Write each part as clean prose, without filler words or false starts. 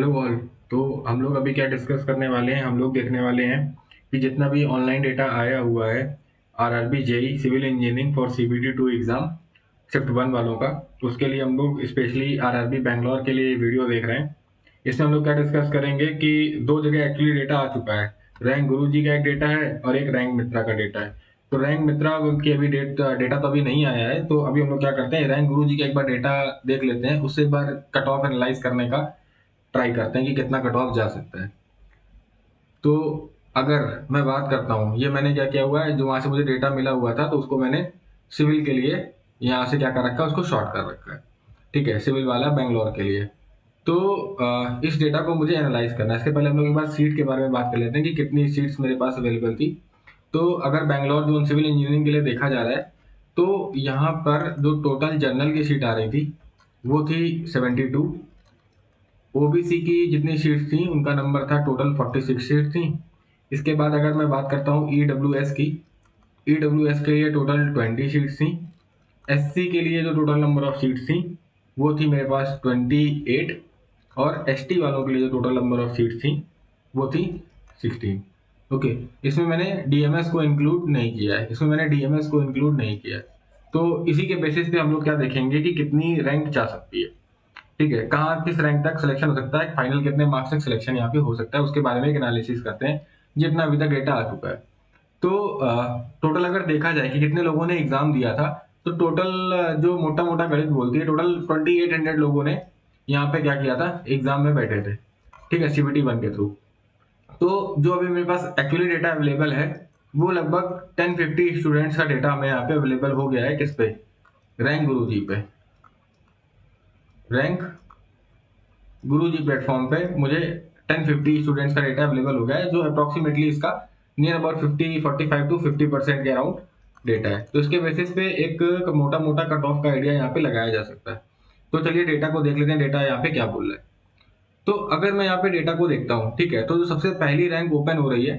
Hello all. तो हम लोग अभी क्या डिस्कस करने वाले हैं, हम लोग देखने वाले हैं कि जितना भी ऑनलाइन डेटा आया हुआ है RRB JE civil engineering for CBT 2 exam shift 1 वालों का, उसके लिए हम लोग स्पेशली आरआरबी बैंगलोर के लिए वीडियो देख रहे हैं। इसमें हम लोग क्या डिस्कस करेंगे कि दो जगह एक्चुअली डेटा आ चुका है। रैंक गुरुजी का एक डेटा है और एक रैंक मित्रा का डेटा है। तो रैंक मित्रा की अभी डेटा तो अभी नहीं आया है, तो अभी हम लोग क्या करते हैं, रैंक गुरुजी का एक बार डेटा देख लेते हैं, उससे एक बार कट ऑफ एनालाइज करने का ट्राई करते हैं कि कितना कट ऑफ जा सकता है। तो अगर मैं बात करता हूँ, ये मैंने क्या किया हुआ है, जो वहां से मुझे डेटा मिला हुआ था तो उसको मैंने सिविल के लिए यहाँ से क्या कर रखा है, उसको शॉर्ट कर रखा है। ठीक है, सिविल वाला बैंगलोर के लिए। तो इस डेटा को मुझे एनालाइज करना है। इसके पहले हम लोग एक बार सीट के बारे में बात कर लेते हैं कि कितनी सीट्स मेरे पास अवेलेबल थी। तो अगर बैंगलोर जोन सिविल इंजीनियरिंग के लिए देखा जा रहा है, तो यहाँ पर जो टोटल जनरल की सीट आ रही थी वो थी 72। ओबीसी की जितनी सीट्स थी उनका नंबर था टोटल 46 सीट थी। इसके बाद अगर मैं बात करता हूँ ईडब्ल्यूएस की, ईडब्ल्यूएस के लिए टोटल 20 सीट्स थी। एससी के लिए जो टोटल नंबर ऑफ सीट्स थी वो थी मेरे पास 28। और एसटी वालों के लिए जो टोटल नंबर ऑफ सीट्स थी वो थी 16। ओके, इसमें मैंने डीएमएस को इंक्लूड नहीं किया है, इसमें मैंने डीएमएस को इंक्लूड नहीं किया है। तो इसी के बेसिस पे हम लोग क्या देखेंगे कि कितनी रैंक जा सकती है। ठीक है, कहाँ किस रैंक तक सिलेक्शन हो सकता है, फाइनल कितने मार्क्स तक सिलेक्शन यहाँ पे हो सकता है, उसके बारे में एक एनालिसिस करते हैं जितना अभी तक डेटा आ चुका है। तो टोटल अगर देखा जाए कि कितने लोगों ने एग्जाम दिया था, तो टोटल जो मोटा मोटा गणित बोलती है, टोटल 2800 लोगों ने यहाँ पे क्या किया था, एग्जाम में बैठे थे। ठीक है, सीबीटी 1 के थ्रू। तो जो अभी मेरे पास एक्चुअली डेटा अवेलेबल है वो लगभग 1050 स्टूडेंट्स का डेटा हमें यहाँ पे अवेलेबल हो गया है। किस पे? रैंक गुरुजी पे। रैंक गुरुजी प्लेटफॉर्म पे मुझे 1050 स्टूडेंट्स का डेटा अवेलेबल हो गया है, जो अप्रोक्सीमेटली इसका नियर अबाउट 45 टू 50% के अराउंड डेटा है। तो इसके बेसिस पे एक मोटा मोटा कट ऑफ का आइडिया यहाँ पे लगाया जा सकता है। तो चलिए डेटा को देख लेते हैं, डेटा यहाँ पे क्या बोल रहा है। तो अगर मैं यहाँ पे डेटा को देखता हूँ, ठीक है, तो जो सबसे पहली रैंक ओपन हो रही है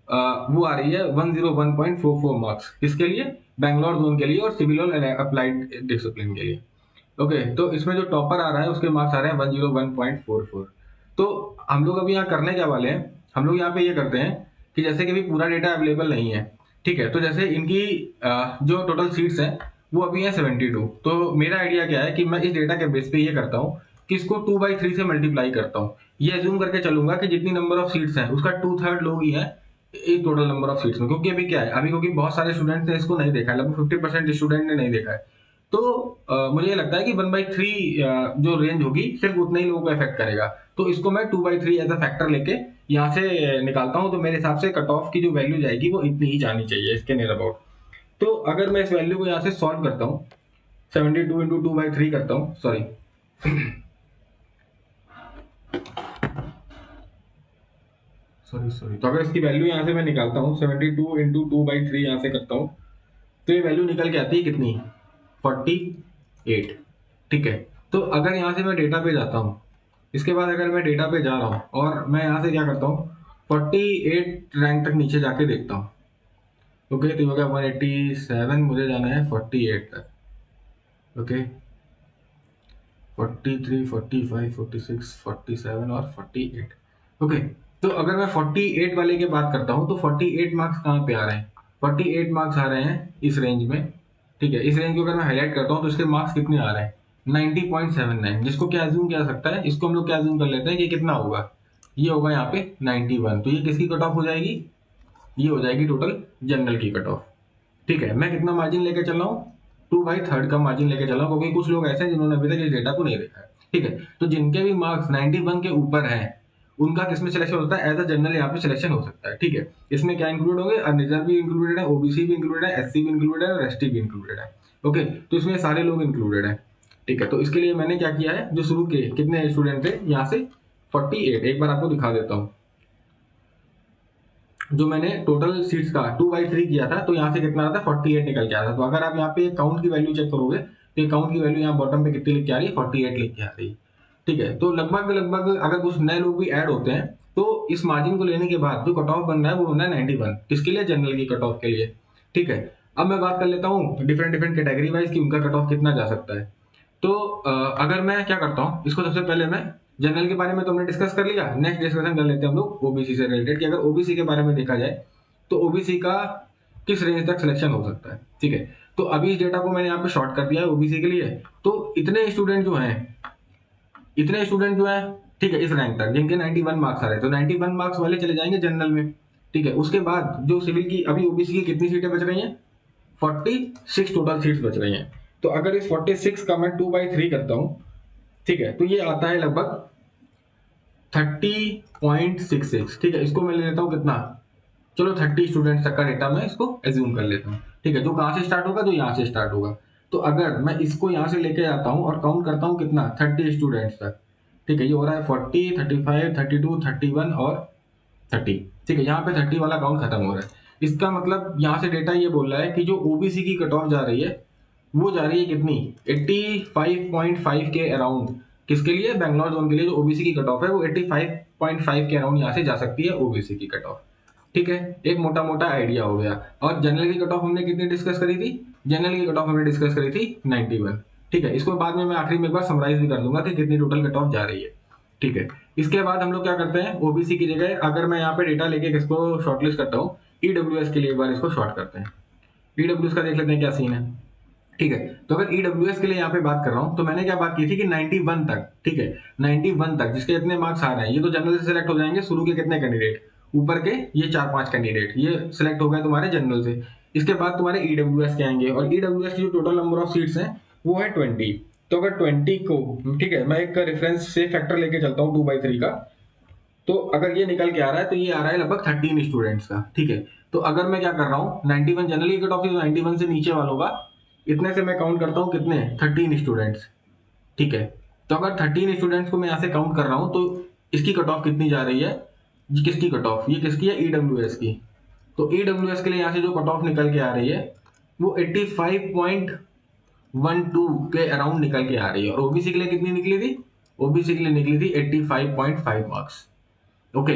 वो आ रही है 101.44 मार्क्स। किसके लिए? बैंगलोर जोन के लिए और सिविल और अप्लाइड डिसिप्लिन के लिए। ओके, तो इसमें जो टॉपर आ रहा है उसके मार्क्स आ रहे हैं 101.44। तो हम लोग अभी यहाँ करने क्या वाले हैं, हम लोग यहाँ पे ये करते हैं कि जैसे कि अभी पूरा डेटा अवेलेबल नहीं है, ठीक है, तो जैसे इनकी जो टोटल सीट्स हैं वो अभी है 72। तो मेरा आइडिया क्या है कि मैं इस डेटा के बेस पे ये करता हूँ कि इसको 2/3 से मल्टीप्लाई करता हूँ। ये एज्यूम करके चलूंगा कि जितनी नंबर ऑफ सीट्स हैं उसका 2/3 लोग ही है इस टोटल नंबर ऑफ सीट्स में। क्योंकि अभी क्या है, अभी क्योंकि बहुत सारे स्टूडेंट ने इसको नहीं देखा है, लगभग 50% स्टूडेंट ने नहीं देखा है। तो मुझे ये लगता है कि 1/3 जो रेंज होगी सिर्फ उतने ही लोगों को इफेक्ट करेगा। तो इसको मैं 2/3 एज अ फैक्टर लेके यहाँ से निकालता हूँ। तो मेरे हिसाब से कट ऑफ की जो वैल्यू जाएगी वो इतनी ही जानी चाहिए, इसके नियर अबाउट। तो अगर मैं इस वैल्यू को यहाँ से सॉल्व करता हूँ, 72 इंटू 2/3 करता हूँ, सॉरी सॉरी सॉरी तो अगर इसकी वैल्यू यहाँ से मैं निकालता हूँ 72 इंटू 2/3 यहाँ से करता हूँ, तो ये वैल्यू निकल के आती है कितनी? 48। ठीक है, तो अगर यहाँ से मैं डेटा पे जाता हूँ, इसके बाद अगर मैं डेटा पे जा रहा हूँ और मैं यहाँ से क्या करता हूँ, 48 रैंक तक नीचे जाके देखता हूँ। ओके, तो हो गया 187, मुझे जाना है 48 तक। ओके, 43, 45, 46, 47 और 48। ओके, तो अगर मैं 48 वाले की बात करता हूँ तो 48 मार्क्स कहाँ पे आ रहे हैं? 48 मार्क्स आ रहे हैं इस रेंज में। ठीक है, इस रेंज को अगर मैं हाईलाइट करता हूँ तो इसके मार्क्स कितने आ रहे हैं? 90.79। जिसको क्या अज्यूम किया सकता है, इसको हम लोग क्या अज्यूम कर लेते हैं कि कितना होगा, ये होगा यहाँ पे 91। तो ये किसकी कट ऑफ हो जाएगी? ये हो जाएगी टोटल जनरल की कट ऑफ। ठीक है, मैं कितना मार्जिन लेके चल रहा हूँ? 2/3 का मार्जिन लेके चल रहा हूँ, क्योंकि कुछ लोग ऐसे हैं जिन्होंने अभी तक इस डेटा को नहीं देखा है। ठीक है, तो जिनके भी मार्क्स 91 के ऊपर हैं उनका किसमें सिलेक्शन होता है? एज अ जनरल यहाँ पे सिलेक्शन हो सकता है। ठीक है, इसमें क्या इंक्लूड होंगे? अनरिजर्व भी इंक्लूडेड है, ओबीसी भी इंक्लूडेड है, एससी भी इंक्लूडेड है और एसटी भी इंक्लूडेड है। ओके, तो इसमें सारे लोग इंक्लूडेड है। ठीक है, तो इसके लिए मैंने क्या किया है, जो शुरू के कितने स्टूडेंट थे यहाँ से 48, एक बार आपको दिखा देता हूँ। जो मैंने टोटल सीट्स का 2/3 किया था, तो यहाँ से कितना आता है? 48 निकल के आया था। तो अगर आप यहाँ पे काउंट की वैल्यू चेक करोगे तो काउंट की वैल्यू यहाँ बॉटम पे कितनी लिख के आ रही है? 48 लिख के आ रही है। ठीक है, तो लगभग लगभग अगर कुछ नए लोग भी ऐड होते हैं तो इस मार्जिन को लेने के बाद जो कट ऑफ बन रहा है वो बन रहा है 91। किसके लिए? जनरल की कट ऑफ के लिए। ठीक है, अब मैं बात कर लेता हूँ डिफरेंट डिफरेंट कैटेगरी वाइज कि उनका कट ऑफ कितना जा सकता है। तो अगर मैं क्या करता हूँ, इसको सबसे पहले मैं जनरल के बारे में तो हमने डिस्कस कर लिया। नेक्स्ट डिस्कशन कर लेते हैं हम लोग ओबीसी से रिलेटेड कि अगर ओबीसी के बारे में देखा जाए तो ओबीसी का किस रेंज तक सिलेक्शन हो सकता है। ठीक है, तो अभी इस डेटा को मैंने यहाँ पे शॉर्ट कर दिया है ओबीसी के लिए। तो इतने स्टूडेंट जो हैं, ठीक है, इस रैंक तक जिनके 91 मार्क्स आ रहे हैं, तो 91 मार्क्स वाले चले जाएंगे जनरल में। ठीक है, उसके बाद जो सिविल की अभी ओबीसी की कितनी सीटें बच रही हैं, 46 टोटल सीट्स बच रही हैं। तो अगर इस 46 का मैं 2/3 करता हूँ, ठीक है, तो ये आता है लगभग 30.66। ठीक है, इसको मैं ले लेता हूँ कितना, चलो 30 स्टूडेंट्स तक का डेटा मैं इसको एज्यूम कर लेता हूँ। ठीक है, जो कहाँ से स्टार्ट होगा, तो यहाँ से स्टार्ट होगा। तो अगर मैं इसको यहाँ से लेके आता हूँ और काउंट करता हूँ कितना, 30 स्टूडेंट्स तक। ठीक है, ये हो रहा है 40, 35, 32, 31 और 30। ठीक है, यहाँ पे 30 वाला काउंट खत्म हो रहा है। इसका मतलब यहाँ से डेटा ये बोल रहा है कि जो ओबीसी की कट ऑफ जा रही है वो जा रही है कितनी, 85.5 के अराउंड। किसके लिए, बैंगलोर जोन के लिए जो ओबीसी की कट ऑफ है वो 85.5 के अराउंड यहाँ से जा सकती है ओबीसी की कट ऑफ। ठीक है, एक मोटा मोटा आइडिया हो गया। और जनरल की कट ऑफ हमने कितनी डिस्कस करी थी, जनरल की कट ऑफ हमने डिस्कस करी थी 91। ठीक है, इसको बाद में मैं आखिरी में एक बार समराइज भी कर दूंगा कि कितनी टोटल कट ऑफ जा रही है। ठीक है, इसके बाद हम लोग क्या करते हैं, ओबीसी की जगह अगर मैं यहाँ पे डेटा लेके किसको शॉर्टलिस्ट करता हूँ, ईडब्ल्यूएस के लिए एक बार इसको शॉर्ट करते हैं। ईडब्ल्यूएस का देख लेते हैं क्या सीन है। ठीक है, तो अगर ईडब्ल्यूएस के लिए यहाँ पे बात कर रहा हूँ, तो मैंने क्या बात की थी कि 91 तक, ठीक है, 91 तक जिसके इतने मार्क्स आ रहे हैं, ये तो जनरल से सिलेक्ट हो जाएंगे। शुरू के कितने कैंडिडेट, ऊपर के ये 4-5 कैंडिडेट ये सिलेक्ट हो गए तुम्हारे जनरल से। इसके बाद तुम्हारे ईडब्ल्यूएस के आएंगे, और ईडब्ल्यूएस की जो टोटल नंबर ऑफ सीट्स हैं वो है 20। तो अगर 20 को, ठीक है, मैं एक रेफरेंस से फैक्टर लेके चलता हूँ 2/3 का, तो अगर ये निकल के आ रहा है तो ये आ रहा है लगभग 13 स्टूडेंट्स का। ठीक है, तो अगर मैं क्या कर रहा हूँ, 91 जनरली कट ऑफ 91 से नीचे वालों का, इतने से मैं काउंट करता हूँ कितने, 13 स्टूडेंट्स। ठीक है, तो अगर 13 स्टूडेंट्स को मैं यहाँ से काउंट कर रहा हूँ, तो इसकी कट ऑफ कितनी जा रही है, किसकी कट ऑफ, ये किसकी है, ईडब्ल्यूएस की। तो ईडब्ल्यूएस के लिए यहाँ से जो कट ऑफ निकल के आ रही है वो 85.12 के अराउंड निकल के आ रही है। और ओबीसी के लिए कितनी निकली थी, ओबीसी के लिए निकली थी 85.5 मार्क्स। ओके,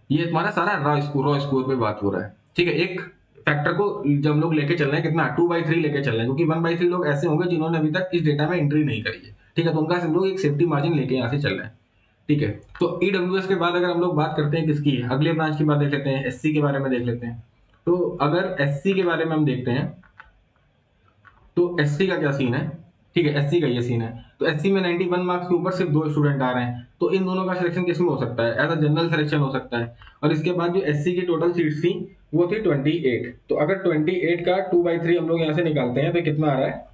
ये तुम्हारा सारा रॉ स्कोर पे बात हो रहा है। ठीक है, एक फैक्टर को जब हम लोग लेके चल रहे हैं कितना, 2/3 लेके चल रहे हैं, क्योंकि 1/3 लोग ऐसे होंगे जिन्होंने अभी तक इस डेटा में एंट्री नहीं करी है। ठीक है, तो उनका हम लोग एक सेफ्टी मार्जिन लेके यहाँ से चल रहे हैं। ठीक है, तो ईडब्ल्यूएस के बाद अगर हम लोग बात करते हैं किसकी, अगले ब्रांच की बात देख लेते हैं, एससी के बारे में देख लेते हैं। तो अगर एससी के बारे में हम देखते हैं तो एससी का क्या सीन है। ठीक है, एससी का ये सीन है। तो एससी में 91 मार्क्स के ऊपर सिर्फ 2 स्टूडेंट आ रहे हैं, तो इन दोनों का सिलेक्शन किसमें हो सकता है, एज अ जनरल सिलेक्शन हो सकता है। और इसके बाद जो एससी की टोटल सीट्स थी वो थी 28। तो अगर 28 का 2/3 हम लोग यहाँ से निकालते हैं तो कितना आ रहा है,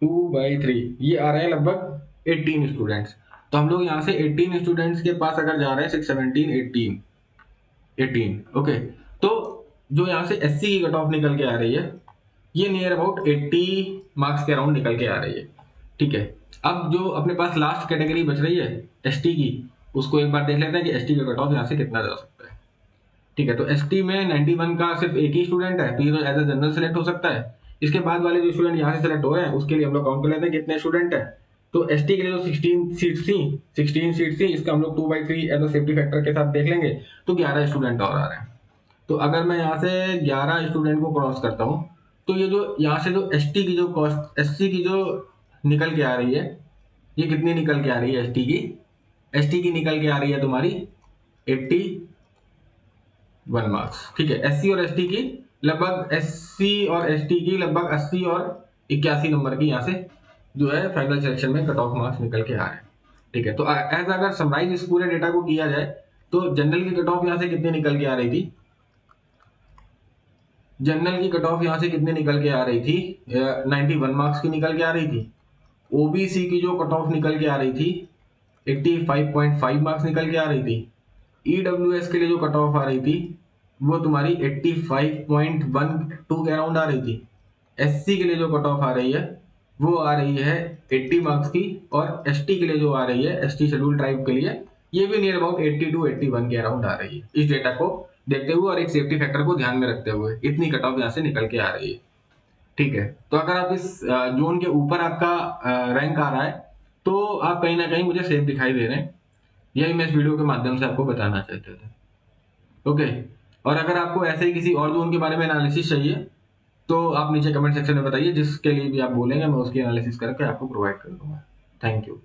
2/3 ये आ रहा है लगभग 18 स्टूडेंट्स। तो हम लोग यहाँ से 18 स्टूडेंट्स के पास अगर जा रहे हैं 6, 17, 18, ओके, तो जो यहाँ से एससी की कट ऑफ निकल के आ रही है ये नियर अबाउट 80 मार्क्स के अराउंड निकल के आ रही है। ठीक है, अब जो अपने पास लास्ट कैटेगरी बच रही है एसटी की, उसको एक बार देख लेते हैं कि एसटी का कट ऑफ यहाँ से कितना जा सकता है। ठीक है, तो एसटी में 91 का सिर्फ एक ही स्टूडेंट है, तो ये तो एज ए जनरल सेलेक्ट हो सकता है। इसके बाद वाले जो स्टूडेंट यहाँ से सेलेक्ट हो रहे हैं उसके लिए हम लोग काउंट कर लेते हैं कितने स्टूडेंट है। तो एसटी के लिए जो 16 सीट्स थी इसका हम लोग 2/3 एज अ सेफ्टी फैक्टर के साथ देख लेंगे, तो 11 स्टूडेंट और आ रहे हैं। तो अगर मैं यहाँ से 11 स्टूडेंट को क्रॉस करता हूँ, तो ये जो यहाँ से जो एसटी की जो कॉस्ट, एससी की जो निकल के आ रही है, ये कितनी निकल के आ रही है एसटी की, एसटी की निकल के आ रही है तुम्हारी 81 मार्क्स। ठीक है, एससी और एसटी की लगभग, एससी और एसटी की लगभग 80 और 81 नंबर की यहाँ से जो है फाइनल सिलेक्शन में कट ऑफ मार्क्स निकल के आ रहे हैं। ठीक है, तो एज अगर समराइज इस पूरे डेटा को किया जाए तो जनरल की कट ऑफ यहाँ से कितनी निकल के आ रही थी, जनरल की कट ऑफ यहाँ से कितनी निकल के आ रही थी, 91 मार्क्स की निकल के आ रही थी। ओबीसी की जो कट ऑफ निकल के आ रही थी 85.5 मार्क्स निकल के आ रही थी। ईडब्ल्यूएस के लिए जो कट ऑफ आ रही थी वो तुम्हारी 85.12 के अराउंड आ रही थी। एससी के लिए जो कट ऑफ आ रही है वो आ रही है 80 मार्क्स की, और एसटी के लिए जो आ रही है, एसटी शेड्यूल ट्राइब के लिए, ये भी नियर अबाउट 80 to 81 के अराउंड आ रही है। इस डेटा को देखते हुए और एक सेफ्टी फैक्टर को ध्यान में रखते हुए इतनी कट ऑफ यहाँ से निकल के आ रही है। ठीक है, तो अगर आप इस जोन के ऊपर आपका रैंक आ रहा है तो आप कहीं ना कहीं मुझे सेफ दिखाई दे रहे हैं। यही मैं इस वीडियो के माध्यम से आपको बताना चाहते थे। ओके, और अगर आपको ऐसे ही किसी और जोन के बारे में एनालिसिस चाहिए तो आप नीचे कमेंट सेक्शन में बताइए, जिसके लिए भी आप बोलेंगे मैं उसकी एनालिसिस करके आपको प्रोवाइड कर दूंगा। Thank you.